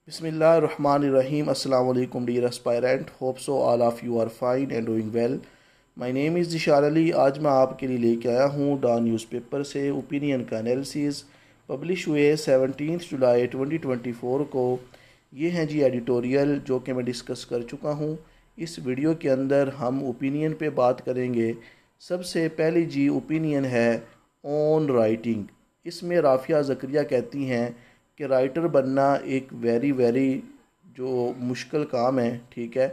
Bismillahirrahmanirrahim. Assalamu alaikum dear aspirant. Hope so all of you are fine and doing well. My name is जिशार Ali. आज मैं आपके लिए लेके आया हूँ डॉन न्यूज़पेपर से ओपिनियन का एनालिसिस पब्लिश हुए 17 जुलाई 2024 को. ये हैं जी एडिटोरियल जो कि मैं डिस्कस कर चुका हूँ. इस वीडियो के अंदर हम ओपिनियन पे बात करेंगे. सबसे पहली जी ओपिनियन है ऑन राइटिंग. इसमें राफिया ज़करिया कहती हैं कि राइटर बनना एक वेरी जो मुश्किल काम है, ठीक है,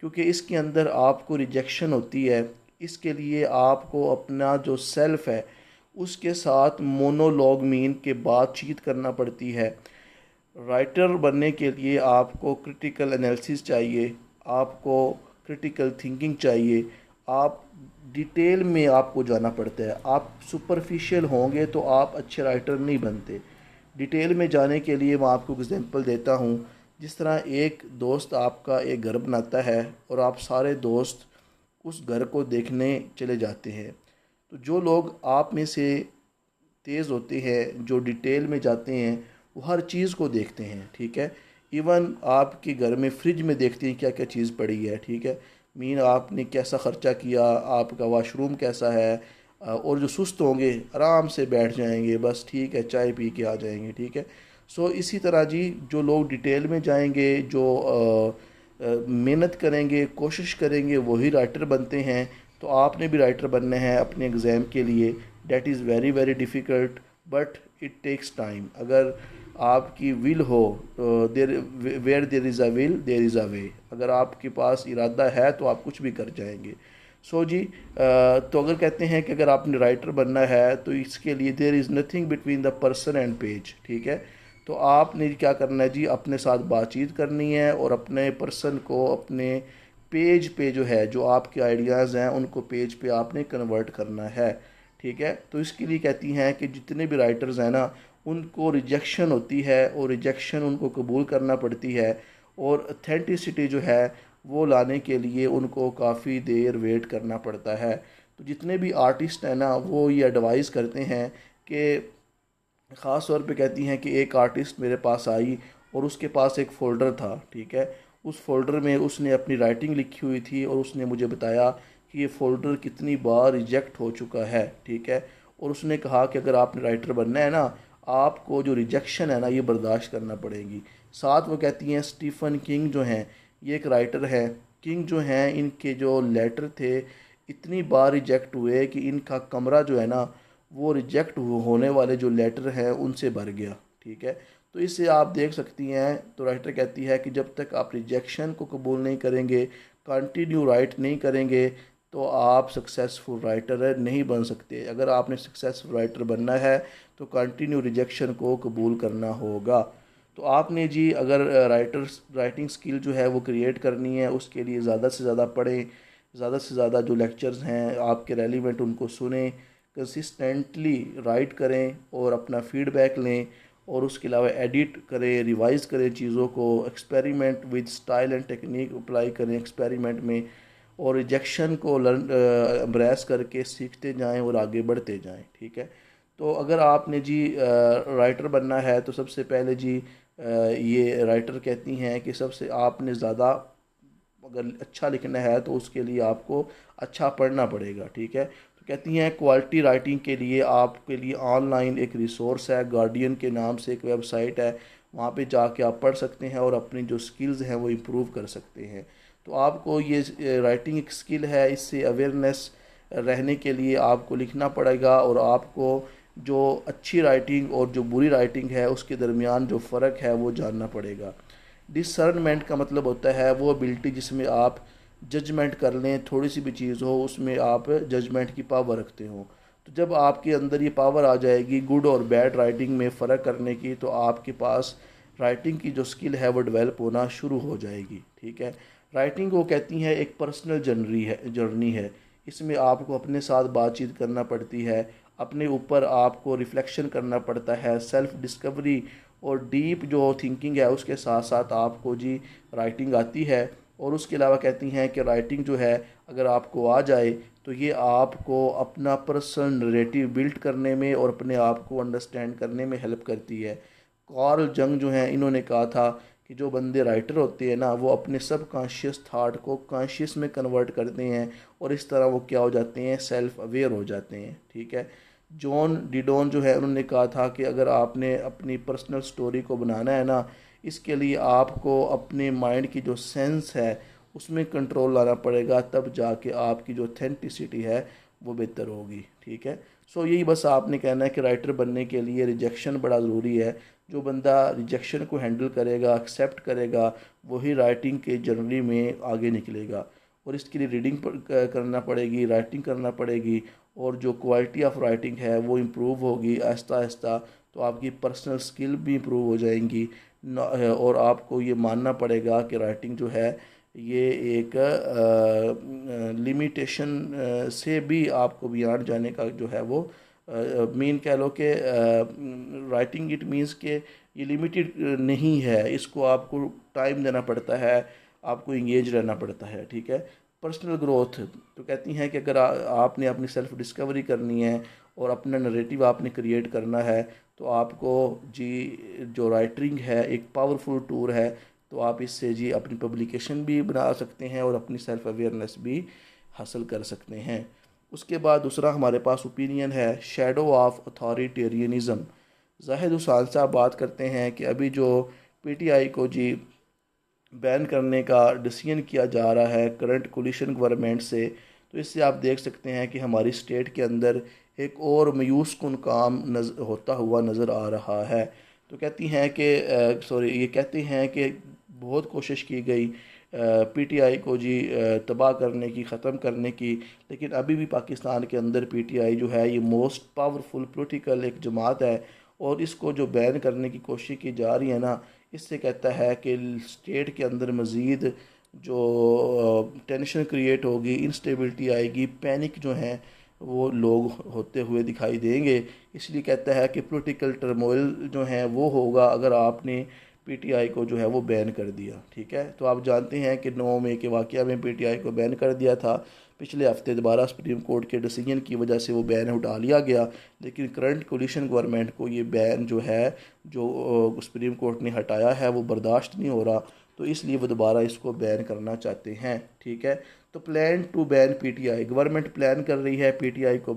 क्योंकि इसके अंदर आपको रिजेक्शन होती है. इसके लिए आपको अपना जो सेल्फ है उसके साथ मोनोलॉग मीन के बातचीत करना पड़ती है. राइटर बनने के लिए आपको क्रिटिकल एनालिसिस चाहिए, आपको क्रिटिकल थिंकिंग चाहिए, आप डिटेल में आपको जाना पड़ता है. आप सुपरफिशियल होंगे तो आप अच्छे राइटर नहीं बनते. डिटेल में जाने के लिए मैं आपको एग्जांपल देता हूँ. जिस तरह एक दोस्त आपका एक घर बनाता है और आप सारे दोस्त उस घर को देखने चले जाते हैं, तो जो लोग आप में से तेज़ होते हैं, जो डिटेल में जाते हैं, वो हर चीज़ को देखते हैं, ठीक है. इवन आपके घर में फ्रिज में देखते हैं क्या क्या चीज़ पड़ी है, ठीक है. मीन आपने कैसा ख़र्चा किया, आपका वाशरूम कैसा है. और जो सुस्त होंगे आराम से बैठ जाएंगे, बस ठीक है, चाय पी के आ जाएंगे, ठीक है. सो इसी तरह जी जो लोग डिटेल में जाएंगे, जो मेहनत करेंगे, कोशिश करेंगे, वही राइटर बनते हैं. तो आपने भी राइटर बनना है अपने एग्ज़ाम के लिए. That is very difficult but it takes time. अगर आपकी विल हो, there where there is a will there is a way. अगर आपके पास इरादा है तो आप कुछ भी कर जाएंगे. सो जी तो अगर कहते हैं कि अगर आपने राइटर बनना है तो इसके लिए there is nothing between the person and page, ठीक है. तो आपने क्या करना है जी, अपने साथ बातचीत करनी है और अपने पर्सन को अपने पेज पे जो है, जो आपके आइडियाज़ हैं उनको पेज पे आपने कन्वर्ट करना है, ठीक है. तो इसके लिए कहती हैं कि जितने भी राइटर्स हैं ना, उनको रिजेक्शन होती है और रिजेक्शन उनको कबूल करना पड़ती है. और अथेंटिसिटी जो है वो लाने के लिए उनको काफ़ी देर वेट करना पड़ता है. तो जितने भी आर्टिस्ट हैं ना, वो ये एडवाइस करते हैं कि ख़ास तौर पे कहती हैं कि एक आर्टिस्ट मेरे पास आई और उसके पास एक फ़ोल्डर था, ठीक है. उस फ़ोल्डर में उसने अपनी राइटिंग लिखी हुई थी और उसने मुझे बताया कि ये फ़ोल्डर कितनी बार रिजेक्ट हो चुका है, ठीक है. और उसने कहा कि अगर आपने राइटर बनना है ना, आपको जो रिजेक्शन है ना ये बर्दाश्त करना पड़ेगी. साथ वो कहती हैं स्टीफन किंग जो हैं, ये एक राइटर है. किंग जो हैं, इनके जो लेटर थे इतनी बार रिजेक्ट हुए कि इनका कमरा जो है ना वो रिजेक्ट होने वाले जो लेटर हैं उनसे भर गया, ठीक है. तो इससे आप देख सकती हैं. तो राइटर कहती है कि जब तक आप रिजेक्शन को कबूल नहीं करेंगे, कंटिन्यू राइट नहीं करेंगे, तो आप सक्सेसफुल राइटर नहीं बन सकते. अगर आपने सक्सेसफुल राइटर बनना है तो कंटिन्यू रिजेक्शन को कबूल करना होगा. तो आपने जी अगर राइटिंग स्किल जो है वो क्रिएट करनी है, उसके लिए ज़्यादा से ज़्यादा पढ़ें, ज़्यादा से ज़्यादा जो लेक्चर्स हैं आपके रेलिवेंट उनको सुने, कंसिस्टेंटली राइट करें और अपना फीडबैक लें. और उसके अलावा एडिट करें, रिवाइज़ करें चीज़ों को, experiment with style and technique apply करें एक्सपेरिमेंट में. और रिजेक्शन को लर्न एम्ब्रेस करके सीखते जाएं और आगे बढ़ते जाएं, ठीक है. तो अगर आपने जी राइटर बनना है तो सबसे पहले जी ये राइटर कहती हैं कि सबसे आपने ज़्यादा अगर अच्छा लिखना है तो उसके लिए आपको अच्छा पढ़ना पड़ेगा, ठीक है. तो कहती हैं क्वालिटी राइटिंग के लिए आपके लिए ऑनलाइन एक रिसोर्स है, गार्डियन के नाम से एक वेबसाइट है, वहाँ पे जाके आप पढ़ सकते हैं और अपनी जो स्किल्स हैं वो इम्प्रूव कर सकते हैं. तो आपको ये राइटिंग एक स्किल है, इससे अवेयरनेस रहने के लिए आपको लिखना पड़ेगा और आपको जो अच्छी राइटिंग और जो बुरी राइटिंग है उसके दरमियान जो फ़र्क है वो जानना पड़ेगा. डिसर्नमेंट का मतलब होता है वो एबिलिटी जिसमें आप जजमेंट कर लें, थोड़ी सी भी चीज़ हो उसमें आप जजमेंट की पावर रखते हो. तो जब आपके अंदर ये पावर आ जाएगी गुड और बैड राइटिंग में फ़र्क करने की, तो आपके पास राइटिंग की जो स्किल है वो डेवलप होना शुरू हो जाएगी, ठीक है. राइटिंग को कहती हैं एक पर्सनल जर्नी है. इसमें आपको अपने साथ बातचीत करना पड़ती है, अपने ऊपर आपको रिफ़्लेक्शन करना पड़ता है, सेल्फ डिस्कवरी और डीप जो थिंकिंग है उसके साथ साथ आपको जी राइटिंग आती है. और उसके अलावा कहती हैं कि राइटिंग जो है अगर आपको आ जाए तो ये आपको अपना पर्सनल नरेटिव बिल्ड करने में और अपने आप को अंडरस्टैंड करने में हेल्प करती है. कार्ल जंग जो हैं, इन्होंने कहा था कि जो बंदे राइटर होते हैं ना वो अपने सब कॉन्शियस थाट को कॉन्शियस में कन्वर्ट करते हैं और इस तरह वो क्या हो जाते हैं, सेल्फ अवेयर हो जाते हैं। ठीक है। जॉन डिडोन जो है उन्होंने कहा था कि अगर आपने अपनी पर्सनल स्टोरी को बनाना है ना, इसके लिए आपको अपने माइंड की जो सेंस है उसमें कंट्रोल लाना पड़ेगा, तब जाके आपकी जो ऑथेंटिसिटी है वो बेहतर होगी। ठीक है। सो यही बस आपने कहना है कि राइटर बनने के लिए रिजेक्शन बड़ा ज़रूरी है। जो बंदा रिजेक्शन को हैंडल करेगा, एक्सेप्ट करेगा, वही राइटिंग के जर्नी में आगे निकलेगा। और इसके लिए रीडिंग करना पड़ेगी, राइटिंग करना पड़ेगी, और जो क्वालिटी ऑफ राइटिंग है वो इम्प्रूव होगी आहिस्ता आहिस्ता। तो आपकी पर्सनल स्किल भी इम्प्रूव हो जाएंगी और आपको ये मानना पड़ेगा कि राइटिंग जो है ये एक लिमिटेशन से भी आपको बियॉन्ड जाने का जो है वो मीन कह लो कि राइटिंग इट मीन्स के ये लिमिटेड नहीं है, इसको आपको टाइम देना पड़ता है, आपको इंगेज रहना पड़ता है। ठीक है। पर्सनल ग्रोथ तो कहती हैं कि अगर आपने अपनी सेल्फ डिस्कवरी करनी है और अपना नरेटिव आपने क्रिएट करना है तो आपको जी जो राइटिंग है एक पावरफुल टूल है। तो आप इससे जी अपनी पब्लिकेशन भी बना सकते हैं और अपनी सेल्फ अवेयरनेस भी हासिल कर सकते हैं। उसके बाद दूसरा हमारे पास ओपिनियन है शेडो ऑफ अथॉरिटेरियनिज़म। जाहिद हुसैन साहब बात करते हैं कि अभी जो पीटीआई को जी बैन करने का डिसीजन किया जा रहा है करंट कोलिशन गवर्नमेंट से, तो इससे आप देख सकते हैं कि हमारी स्टेट के अंदर एक और मायूस कुन काम होता हुआ नज़र आ रहा है। तो कहती हैं कि ये कहते हैं कि बहुत कोशिश की गई पीटीआई को जी तबाह करने की, ख़त्म करने की, लेकिन अभी भी पाकिस्तान के अंदर पीटीआई जो है ये मोस्ट पावरफुल पॉलिटिकल एक जमात है और इसको जो बैन करने की कोशिश की जा रही है ना, इससे कहता है कि स्टेट के अंदर मज़ीद जो टेंशन क्रिएट होगी, इंस्टेबिलिटी आएगी, पैनिक जो है वो लोग होते हुए दिखाई देंगे। इसलिए कहता है कि पॉलिटिकल टर्मोइल जो है वो होगा अगर आपने पीटीआई को जो है वो बैन कर दिया। ठीक है। तो आप जानते हैं कि 9 मई के वाक़या में पीटीआई को बैन कर दिया था। पिछले हफ्ते दोबारा सुप्रीम कोर्ट के डिसीजन की वजह से वो बैन उठा लिया गया, लेकिन करंट कोलिशन गवर्नमेंट को ये बैन जो है जो सुप्रीम कोर्ट ने हटाया है वो बर्दाश्त नहीं हो रहा, तो इसलिए वो दोबारा इसको बैन करना चाहते हैं। ठीक है। तो plan to ban PTI, government plan कर रही है पीटीआई को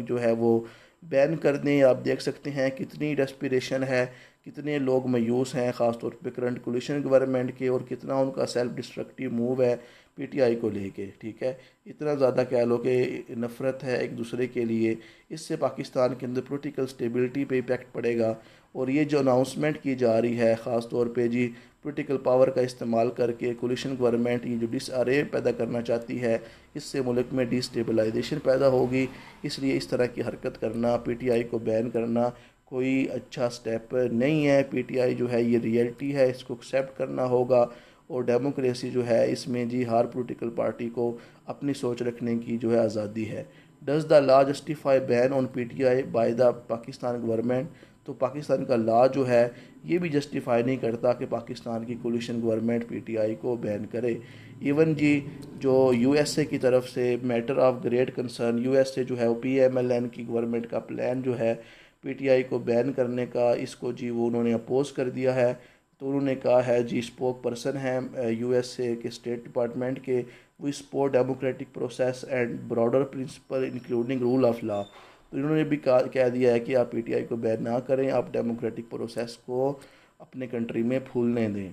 जो है वो बैन कर दें। आप देख सकते हैं कितनी डेस्पिरेशन है, कितने लोग मायूस हैं ख़ासतौर पर करंट कोलिशन गवर्नमेंट के, और कितना उनका सेल्फ डिस्ट्रक्टिव मूव है पीटीआई को लेके। ठीक है। इतना ज़्यादा कह लो कि नफ़रत है एक दूसरे के लिए। इससे पाकिस्तान के अंदर पॉलिटिकल स्टेबिलिटी पे इम्पैक्ट पड़ेगा। और ये जो अनाउंसमेंट की जा रही है ख़ास तौर पे जी पॉलिटिकल पावर का इस्तेमाल करके कोलिशन गवर्नमेंट ये जो डिसअरे पैदा करना चाहती है, इससे मुल्क में डिस्टेबलाइजेशन पैदा होगी। इसलिए इस तरह की हरकत करना, पीटीआई को बैन करना कोई अच्छा स्टेप नहीं है। पीटीआई जो है ये रियलिटी है, इसको एक्सेप्ट करना होगा। और डेमोक्रेसी जो है इसमें जी हर पॉलिटिकल पार्टी को अपनी सोच रखने की जो है आज़ादी है। Does the law justify ban on PTI by the Pakistan government. तो पाकिस्तान का लॉ जो है ये भी जस्टिफाई नहीं करता कि पाकिस्तान की कोलिशन गवर्नमेंट पीटीआई को बैन करे। इवन जी जो यूएसए की तरफ से matter of great concern, USA जो है वो पीएमएलएन की गवर्नमेंट का प्लान जो है पीटीआई को बैन करने का, इसको जी वो उन्होंने अपोज कर दिया है। तो उन्होंने कहा है जी स्पोक पर्सन है यूएसए के स्टेट डिपार्टमेंट के, we support democratic process and broader principle including rule of law. तो इन्होंने भी कह दिया है कि आप पीटीआई को बैन ना करें, आप डेमोक्रेटिक प्रोसेस को अपने कंट्री में फूलने दें।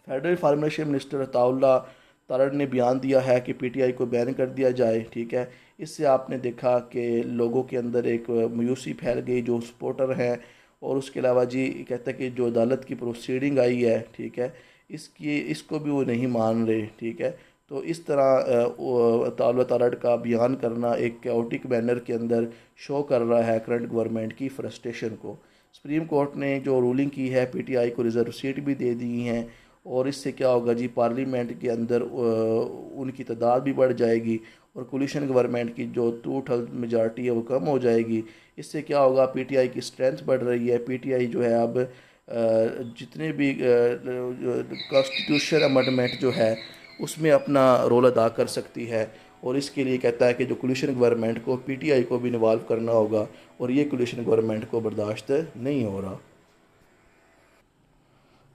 Federal information minister Ataullah Tarar ने बयान दिया है कि पीटीआई को बैन कर दिया जाए। ठीक है। इससे आपने देखा कि लोगों के अंदर एक मायूसी फैल गई जो सपोर्टर हैं, और उसके अलावा जी कहता है कि जो अदालत की प्रोसीडिंग आई है, ठीक है, इसको भी वो नहीं मान रहे। ठीक है। तो इस तरह ताउल्ला तारड़ का बयान करना एक कैओटिक बैनर के अंदर शो कर रहा है करंट गवर्नमेंट की फ्रस्ट्रेशन को। सुप्रीम कोर्ट ने जो रूलिंग की है पीटीआई को रिजर्व सीट भी दे दी हैं, और इससे क्या होगा जी पार्लियामेंट के अंदर उनकी तादाद भी बढ़ जाएगी और कोलिशन गवर्नमेंट की जो 2/3 मेजॉरिटी है वो कम हो जाएगी। इससे क्या होगा, पीटीआई की स्ट्रेंथ बढ़ रही है। पीटीआई जो है अब जितने भी कॉन्स्टिट्यूशन अमेंडमेंट जो है उसमें अपना रोल अदा कर सकती है। और इसके लिए कहता है कि जो कोलिशन गवर्नमेंट को पीटीआई को भी इन्वॉल्व करना होगा, और ये कोलिशन गवर्नमेंट को बर्दाश्त नहीं हो रहा।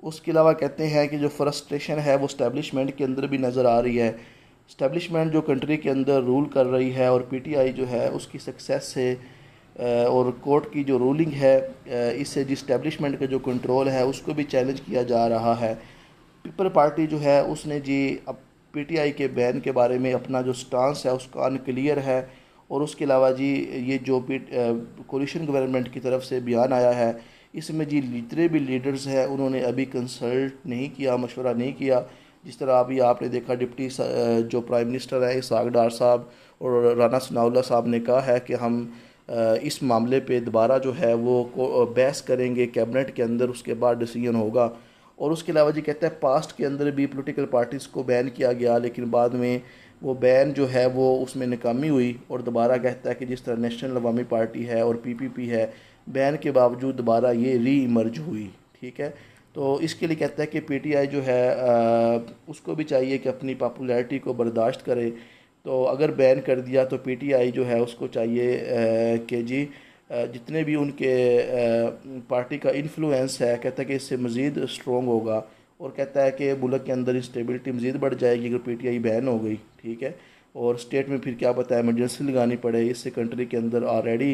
उसके अलावा कहते हैं कि जो फ्रस्ट्रेशन है वो इस्टेब्लिशमेंट के अंदर भी नज़र आ रही है। इस्टेब्लिशमेंट जो कंट्री के अंदर रूल कर रही है और पीटीआई जो है उसकी सक्सेस से और कोर्ट की जो रूलिंग है इससे जी इस्टेब्लिशमेंट का जो कंट्रोल है उसको भी चैलेंज किया जा रहा है। पीपल पार्टी जो है उसने जी अब पीटीआई के बैन के बारे में अपना जो स्टांस है उसका अनक्लियर है। और उसके अलावा जी ये जो कोलिशन गवर्नमेंट की तरफ से बयान आया है इसमें जी जितने भी लीडर्स हैं उन्होंने अभी कंसल्ट नहीं किया, मशवरा नहीं किया। जिस तरह अभी आपने देखा डिप्टी जो प्राइम मिनिस्टर है इसहाक डार साहब और राना सनाउल्लाह साहब ने कहा है कि हम इस मामले पे दोबारा जो है वो बहस करेंगे कैबिनेट के अंदर, उसके बाद डिसीजन होगा। और उसके अलावा जी कहता है पास्ट के अंदर भी पॉलिटिकल पार्टीज़ को बैन किया गया लेकिन बाद में वो बैन जो है वो उसमें नाकामी हुई। और दोबारा कहता है कि जिस तरह नेशनल अवामी पार्टी है और पीपीपी है, बैन के बावजूद दोबारा ये री इमर्ज हुई। ठीक है, तो इसके लिए कहता है कि पीटीआई जो है उसको भी चाहिए कि अपनी पॉपुलैरिटी को बर्दाश्त करे। तो अगर बैन कर दिया तो पीटीआई जो है उसको चाहिए कि जी जितने भी उनके पार्टी का इन्फ्लुएंस है, कहता है कि इससे मज़ीद स्ट्रॉन्ग होगा। और कहता है कि मुल्क के अंदर इंस्टेबिलिटी मज़ीद बढ़ जाएगी अगर पीटीआई बैन हो गई। ठीक है, और स्टेट में फिर क्या पता है इमरजेंसी लगानी पड़े, इससे कंट्री के अंदर ऑलरेडी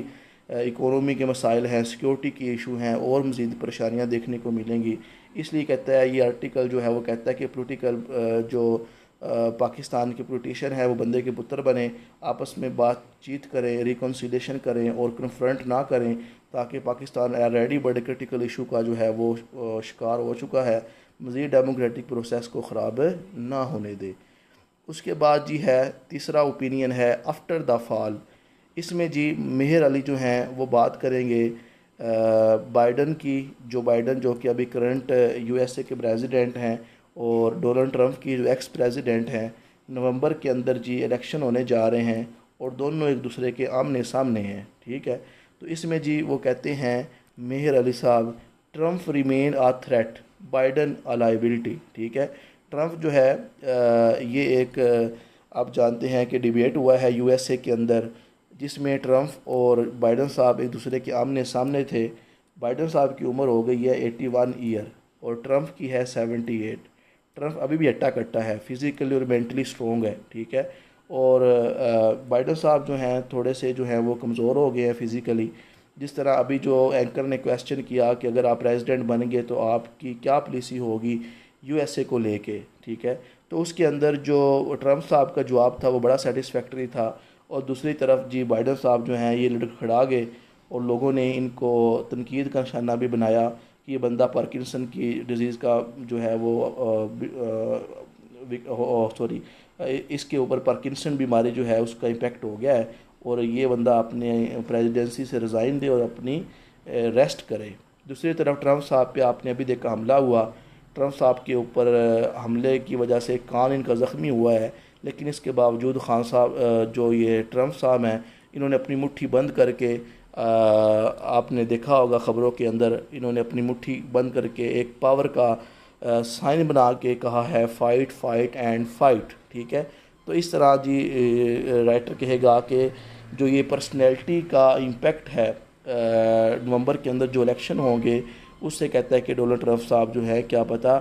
इकोनॉमी के मसाइल हैं, सिक्योरिटी के इशू हैं और मज़ीद परेशानियाँ देखने को मिलेंगी। इसलिए कहता है ये आर्टिकल जो है वो कहता है कि पोलिटिकल जो पाकिस्तान के पोलिटिशियन है वो बंदे के पुत्र बने, आपस में बातचीत करें, रिकन्सिलेशन करें और कन्फ्रंट ना करें, ताकि पाकिस्तान ऑलरेडी बड़े क्रिटिकल इशू का जो है वो शिकार हो चुका है, मज़ीद डेमोक्रेटिक प्रोसेस को ख़राब ना होने दे। उसके बाद जी है तीसरा ओपिनियन है आफ्टर द फॉल। इसमें जी मेहर अली जो हैं वो बात करेंगे बाइडन की, जो बाइडन जो कि अभी करंट यूएसए के प्रेसिडेंट हैं, और डोनाल्ड ट्रंप की जो एक्स प्रेसिडेंट हैं। नवंबर के अंदर जी इलेक्शन होने जा रहे हैं और दोनों एक दूसरे के आमने सामने हैं। ठीक है, तो इसमें जी वो कहते हैं मेहर अली साहब, ट्रंप रिमेन आ थ्रेट, बाइडन आ लायबिलिटी। ठीक है, ट्रंप जो है ये एक आप जानते हैं कि डिबेट हुआ है यूएसए के अंदर जिसमें ट्रंप और बाइडन साहब एक दूसरे के आमने सामने थे। बाइडन साहब की उम्र हो गई है 81 ईयर और ट्रंप की है 78। ट्रंप अभी भी हट्टा कट्टा है, फिज़िकली और मेंटली स्ट्रॉन्ग है। ठीक है, और बाइडन साहब जो हैं थोड़े से जो हैं वो कमज़ोर हो गए हैं फिज़िकली। जिस तरह अभी जो एंकर ने क्वेश्चन किया कि अगर आप प्रेसिडेंट बन गए तो आपकी क्या पॉलिसी होगी यूएसए को लेके। ठीक है, तो उसके अंदर जो ट्रंप साहब का जवाब था वो बड़ा सेटिस्फैक्ट्री था। और दूसरी तरफ जी बाइडन साहब जो हैं ये लड़खड़ा गए और लोगों ने इनको तनकीद का निशाना भी बनाया कि ये बंदा पार्किंसन की डिज़ीज़ का जो है वो सॉरी इसके ऊपर पार्किंसन बीमारी जो है उसका इम्पेक्ट हो गया है और ये बंदा अपने प्रेसिडेंसी से रिज़ाइन दे और अपनी रेस्ट करे। दूसरी तरफ ट्रंप साहब पे आपने अभी देखा हमला हुआ, ट्रंप साहब के ऊपर हमले की वजह से कान इनका ज़ख्मी हुआ है, लेकिन इसके बावजूद खान साहब जो ये ट्रंप साहब हैं इन्होंने अपनी मुट्ठी बंद करके आपने देखा होगा ख़बरों के अंदर, इन्होंने अपनी मुट्ठी बंद करके एक पावर का साइन बना के कहा है फाइट फाइट एंड फाइट। ठीक है, तो इस तरह जी राइटर कहेगा कि जो ये पर्सनैलिटी का इम्पेक्ट है नवंबर के अंदर जो इलेक्शन होंगे उससे कहता है कि डोनाल्ड ट्रंप साहब जो है क्या पता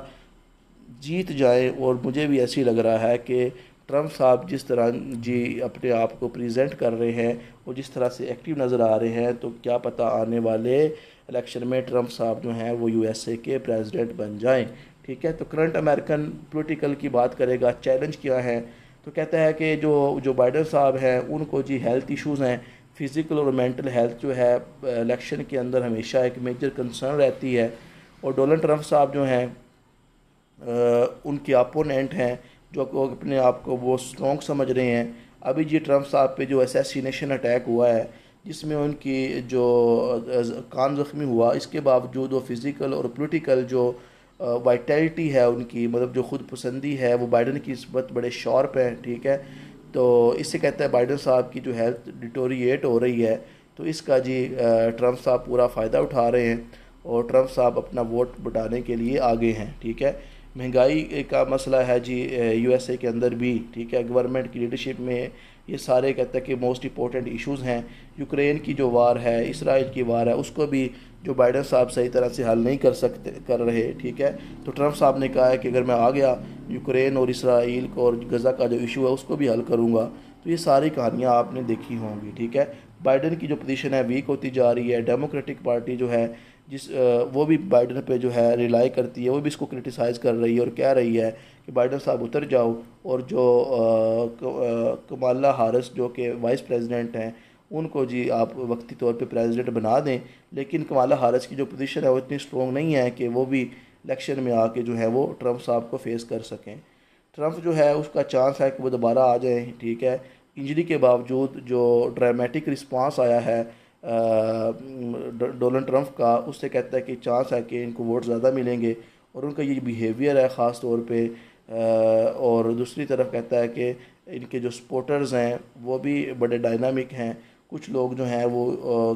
जीत जाए। और मुझे भी ऐसे ही लग रहा है कि ट्रंप साहब जिस तरह जी अपने आप को प्रेजेंट कर रहे हैं और जिस तरह से एक्टिव नज़र आ रहे हैं तो क्या पता आने वाले इलेक्शन में ट्रंप साहब जो हैं वो यूएसए के प्रेसिडेंट बन जाएं। ठीक है, तो करंट अमेरिकन पॉलिटिकल की बात करेगा, चैलेंज क्या है तो कहता है कि जो बाइडन साहब हैं उनको जी हेल्थ इश्यूज़ हैं, फ़िज़िकल और मेंटल हेल्थ जो है इलेक्शन के अंदर हमेशा एक मेजर कंसर्न रहती है। और डोनाल्ड ट्रंप साहब जो हैं उनके अपोनेंट हैं जो अपने आप को वो स्ट्रॉन्ग समझ रहे हैं। अभी जी ट्रंप साहब पे जो असैसिनेशन अटैक हुआ है जिसमें उनकी जो कान ज़ख्मी हुआ, इसके बावजूद वो फ़िज़िकल और पॉलिटिकल जो वाइटलिटी है उनकी, मतलब जो ख़ुद पसंदी है वो बाइडन की निस्बत बड़े शार्प है। ठीक है, तो इससे कहता है बाइडन साहब की जो हेल्थ डिटोरिएट हो रही है तो इसका जी ट्रंप साहब पूरा फ़ायदा उठा रहे हैं और ट्रंप साहब अपना वोट बढ़ाने के लिए आगे हैं। ठीक है, महंगाई का मसला है जी यूएसए के अंदर भी। ठीक है, गवर्नमेंट की लीडरशिप में ये सारे कहते हैं कि मोस्ट इंपॉर्टेंट इश्यूज़ हैं। यूक्रेन की जो वार है, इसराइल की वार है, उसको भी जो बाइडन साहब सही तरह से हल नहीं कर रहे, ठीक है। तो ट्रंप साहब ने कहा है कि अगर मैं आ गया यूक्रेन और इसराइल को और गज़ा का जो इशू है उसको भी हल करूँगा। तो ये सारी कहानियाँ आपने देखी होंगी, ठीक है। बाइडन की जो पोजीशन है वीक होती जा रही है। डेमोक्रेटिक पार्टी जो है वो भी बाइडन पे जो है रिलाई करती है, वो भी इसको क्रिटिसाइज़ कर रही है और कह रही है कि बाइडन साहब उतर जाओ, और जो कमाला हारिस जो कि वाइस प्रेसिडेंट हैं उनको जी आप वक्ती तौर पे प्रेसिडेंट बना दें। लेकिन कमाला हारिस की जो पोजीशन है वो इतनी स्ट्रॉन्ग नहीं है कि वो भी इलेक्शन में आके जो है वो ट्रंप साहब को फेस कर सकें। ट्रंप जो है उसका चांस है कि वो दोबारा आ जाए, ठीक है। इंजरी के बावजूद जो ड्रामेटिक रिस्पांस आया है डोनाल्ड ट्रंप का, उससे कहता है कि चांस है कि इनको वोट ज़्यादा मिलेंगे, और उनका ये बिहेवियर है ख़ास तौर पे। और दूसरी तरफ कहता है कि इनके जो सपोर्टर्स हैं वो भी बड़े डायनामिक हैं। कुछ लोग जो हैं वो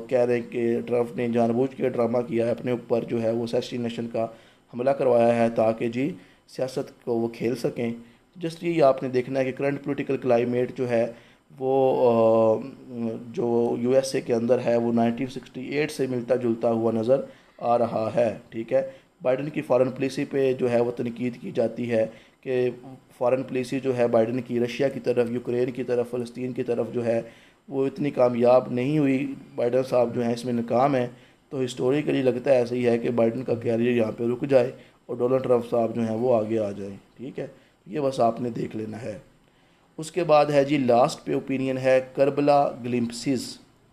कह रहे हैं कि ट्रंप ने जानबूझ के ड्रामा किया है, अपने ऊपर जो है वो असैसिनेशन का हमला करवाया है ताकि जी सियासत को वो खेल सकें। जस्ट यही आपने देखना है कि करंट पॉलिटिकल क्लाइमेट जो है वो जो यूएसए के अंदर है वो 1968 से मिलता जुलता हुआ नज़र आ रहा है, ठीक है। बाइडन की फॉरेन पॉलिसी पे जो है वो तनकीद की जाती है कि फॉरेन पॉलिसी जो है बाइडन की रशिया की तरफ, यूक्रेन की तरफ, फ़लस्तीन की तरफ जो है वो इतनी कामयाब नहीं हुई। बाइडन साहब जो हैं इसमें नाकाम है। तो हिस्टोरिकली लगता है ऐसे ही है कि बाइडन का कैरियर यहाँ पे रुक जाए और डोनाल्ड ट्रंप साहब जो हैं वो आगे आ जाएं, ठीक है। ये बस आपने देख लेना है। उसके बाद है जी लास्ट पे ओपिनियन है करबला ग्लिम्पसिस,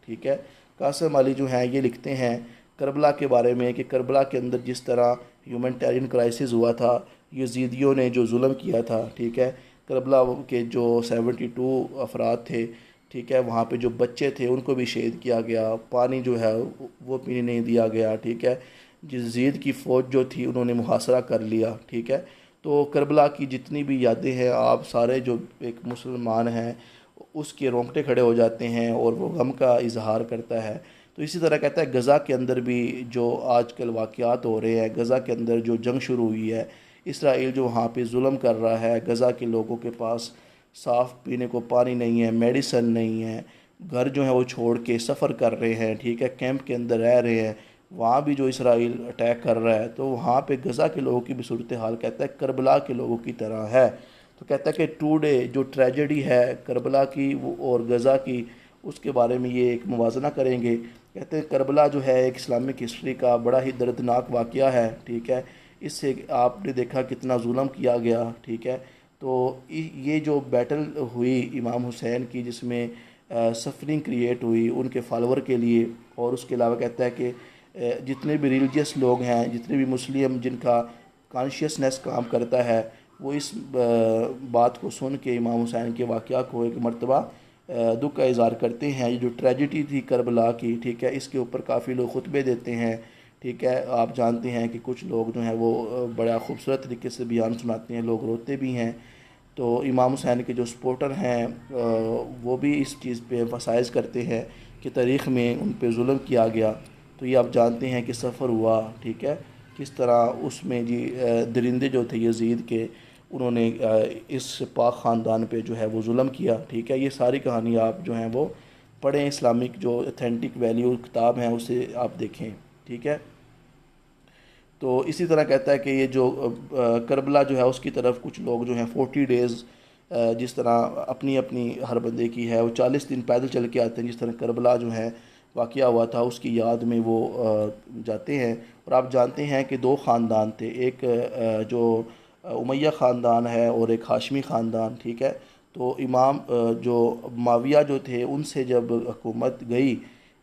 ठीक है। कासिम अली जो हैं ये लिखते हैं करबला के बारे में कि करबला के अंदर जिस तरह ह्यूमैनिटेरियन क्राइसिस हुआ था, यजीदियों ने जो जुल्म किया था, ठीक है। करबला के जो 72 अफराद थे, ठीक है, वहाँ पे जो बच्चे थे उनको भी शहीद किया गया, पानी जो है वो पीने नहीं दिया गया, ठीक है। यजीद की फ़ौज जो थी उन्होंने मुहासरा कर लिया, ठीक है। तो करबला की जितनी भी यादें हैं, आप सारे जो एक मुसलमान हैं उसके रोंगटे खड़े हो जाते हैं और वो गम का इजहार करता है। तो इसी तरह कहता है गज़ा के अंदर भी जो आजकल वाक़यात हो रहे हैं, गज़ा के अंदर जो जंग शुरू हुई है, इसराइल जो वहाँ पे जुल्म कर रहा है, गज़ा के लोगों के पास साफ़ पीने को पानी नहीं है, मेडिसन नहीं है, घर जो है वो छोड़ के सफ़र कर रहे हैं, ठीक है, कैंप के अंदर रह रहे हैं, वहाँ भी जो इसराइल अटैक कर रहा है, तो वहाँ पे गज़ा के लोगों की भी सूरत हाल कहता है करबला के लोगों की तरह है। तो कहता है कि टुडे जो ट्रेजेडी है करबला की वो और गज़ा की, उसके बारे में ये एक मुवाजना करेंगे। कहते हैं करबला जो है एक इस्लामिक हिस्ट्री का बड़ा ही दर्दनाक वाक़या है, ठीक है। इससे आपने देखा कितना जुल्म किया गया, ठीक है। तो ये जो बैटल हुई इमाम हुसैन की, जिसमें सफरिंग क्रिएट हुई उनके फॉलोअर के लिए, और उसके अलावा कहता है कि जितने भी रिलीजियस लोग हैं, जितने भी मुस्लिम जिनका कॉन्शियसनेस काम करता है, वो इस बात को सुन के इमाम हुसैन के वाक़या को एक मरतबा दुख का इज़हार करते हैं। ये जो ट्रेजिडी थी करबला की, ठीक है, इसके ऊपर काफ़ी लोग खुतबे देते हैं, ठीक है। आप जानते हैं कि कुछ लोग जो हैं वो बड़ा खूबसूरत तरीके से बयान सुनाते हैं, लोग रोते भी हैं। तो इमाम हुसैन के जो सपोर्टर हैं वो भी इस चीज़ पे एम्फसाइज़ करते हैं कि तारीख़ में उन पे जुल्म किया गया। तो ये आप जानते हैं कि सफ़र हुआ, ठीक है, किस तरह उसमें जी दरिंदे जो थे यजीद के, उन्होंने इस पाक ख़ानदान पे जो है वो जुल्म किया, ठीक है। ये सारी कहानी आप जो हैं वो पढ़ें, इस्लामिक जो ऑथेंटिक वैल्यू किताब हैं उसे आप देखें, ठीक है। तो इसी तरह कहता है कि ये जो करबला जो है उसकी तरफ कुछ लोग जो हैं 40 डेज़ जिस तरह अपनी अपनी हर बंदे की है वो 40 दिन पैदल चल के आते हैं, जिस तरह करबला जो है वाक़या हुआ था उसकी याद में वो जाते हैं। और आप जानते हैं कि दो ख़ानदान थे, एक जो उमैया ख़ानदान है और एक हाशमी ख़ानदान, ठीक है। तो इमाम जो माविया जो थे उनसे जब हुकूमत गई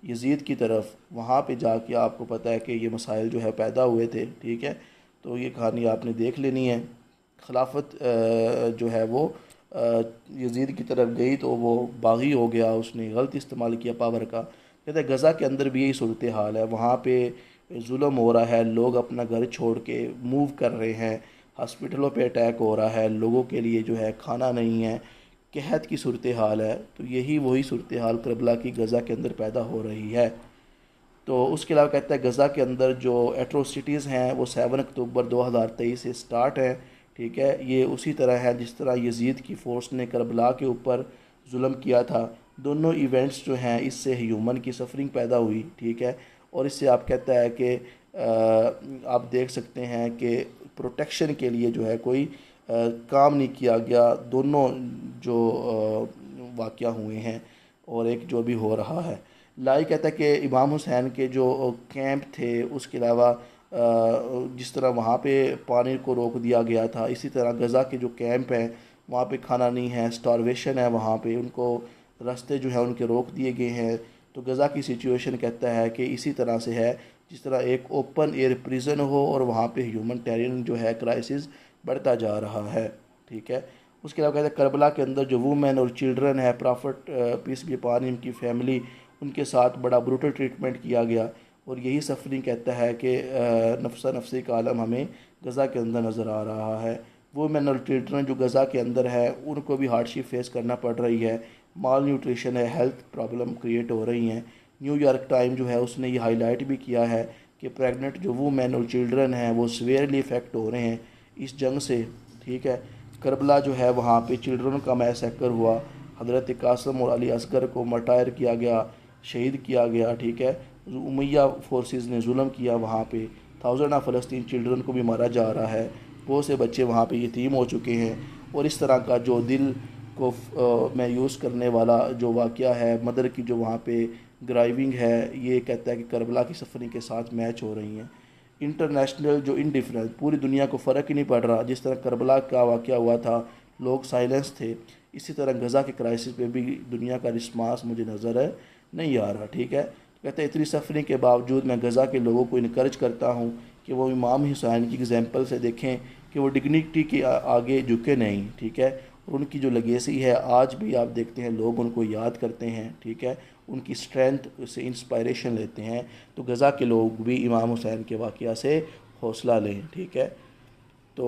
यजीद की तरफ, वहाँ पे जाके आपको पता है कि ये मसाइल जो है पैदा हुए थे, ठीक है। तो ये कहानी आपने देख लेनी है। खिलाफत जो है वो यजीद की तरफ गई तो वो बागी हो गया, उसने गलत इस्तेमाल किया पावर का। कहते हैं गज़ा के अंदर भी यही सूरत हाल है, वहाँ पे जुल्म हो रहा है, लोग अपना घर छोड़ के मूव कर रहे हैं, हॉस्पिटलों पे अटैक हो रहा है, लोगों के लिए जो है खाना नहीं है, कहत की सूरत हाल है। तो यही वही सूरत हाल करबला की गज़ा के अंदर पैदा हो रही है। तो उसके अलावा कहता है गज़ा के अंदर जो एट्रोसिटीज़ हैं वो 7 अक्टूबर 2023 से स्टार्ट है, ठीक है। ये उसी तरह है जिस तरह यजीद की फ़ोर्स ने करबला के ऊपर जुल्म किया था। दोनों इवेंट्स जो हैं इससे ह्यूमन की सफरिंग पैदा हुई, ठीक है। और इससे आप कहता है कि आप देख सकते हैं कि प्रोटेक्शन के लिए जो है कोई काम नहीं किया गया। दोनों जो वाक़या हुए हैं और एक जो भी हो रहा है, लाई कहता है कि इमाम हुसैन के जो कैंप थे, उसके अलावा जिस तरह वहाँ पे पानी को रोक दिया गया था, इसी तरह गज़ा के जो कैंप हैं वहाँ पे खाना नहीं है, स्टारवेशन है, वहाँ पे उनको रास्ते जो है उनके रोक दिए गए हैं। तो गज़ा की सिचुएशन कहता है कि इसी तरह से है जिस तरह एक ओपन एयर प्रिजन हो और वहाँ पे ह्यूमनिटेरियन जो है क्राइसिस बढ़ता जा रहा है। ठीक है। उसके अलावा कहते हैं करबला के अंदर जो वुमेन और चिल्ड्रन है, prophet peace be upon him की फैमिली, उनके साथ बड़ा ब्रूटल ट्रीटमेंट किया गया। और यही सफरिंग कहता है कि नफ्सा नफसी का आलम हमें गज़ा के अंदर नज़र आ रहा है। वुमेन और चिल्ड्रन जो गज़ा के अंदर है उनको भी हार्डशिप फेस करना पड़ रही है, माल न्यूट्रिशन है, हेल्थ प्रॉब्लम क्रिएट हो रही हैं। न्यूयॉर्क टाइम जो है उसने ये हाईलाइट भी किया है कि प्रेग्नेंट जो वुमेन और चिल्ड्रन हैं वो सीवियरली इफ़ेक्ट हो रहे हैं इस जंग से। ठीक है। करबला जो है वहाँ पे चिल्ड्रन का मैसेकर हुआ, हज़रत कासम और अली असगर को मटायर किया गया, शहीद किया गया। ठीक है। उमैया फोर्सेस ने जुल्म किया वहाँ पे, थाउजेंड ऑफ फ़लस्तीन चिल्ड्रन को भी मारा जा रहा है, बहुत से बच्चे वहाँ पे यतीम हो चुके हैं। और इस तरह का जो दिल को मायूस करने वाला जो वाक़या है, मदर की जो वहाँ पे ग्राइविंग है, ये कहता है कि करबला की सफरिंग के साथ मैच हो रही हैं। इंटरनेशनल जो इनडिफरेंस, पूरी दुनिया को फ़र्क ही नहीं पड़ रहा। जिस तरह करबला का वाक़या हुआ था लोग साइलेंस थे, इसी तरह गज़ा के क्राइसिस पे भी दुनिया का रिस्पांस मुझे नज़र है नहीं आ रहा। ठीक है। कहते हैं इतनी सफरिंग के बावजूद मैं गज़ा के लोगों को इनकरेज करता हूँ कि वो इमाम हुसैन की एग्जाम्पल से देखें कि वो डिग्निटी के आगे झुके नहीं। ठीक है। और उनकी जो लेगेसी है आज भी आप देखते हैं लोग उनको याद करते हैं। ठीक है। उनकी स्ट्रेंथ से इंस्पायरेशन लेते हैं। तो गज़ा के लोग भी इमाम हुसैन के वाक़या से हौसला लें। ठीक है। तो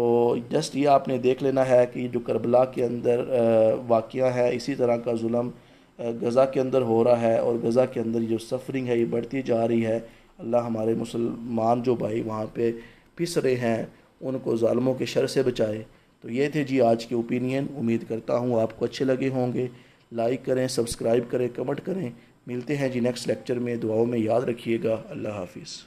जस्ट ये आपने देख लेना है कि जो करबला के अंदर वाक़या है, इसी तरह का जुल्म गज़ा के अंदर हो रहा है और गज़ा के अंदर जो सफरिंग है ये बढ़ती जा रही है। अल्लाह हमारे मुसलमान जो भाई वहाँ पे पिस रहे हैं उनको ज़ालिमों के शर से बचाए। तो ये थे जी आज के ओपिनियन। उम्मीद करता हूँ आपको अच्छे लगे होंगे। लाइक करें, सब्सक्राइब करें, कमेंट करें। मिलते हैं जी नेक्स्ट लेक्चर में। दुआओं में याद रखिएगा। अल्लाह हाफिज़।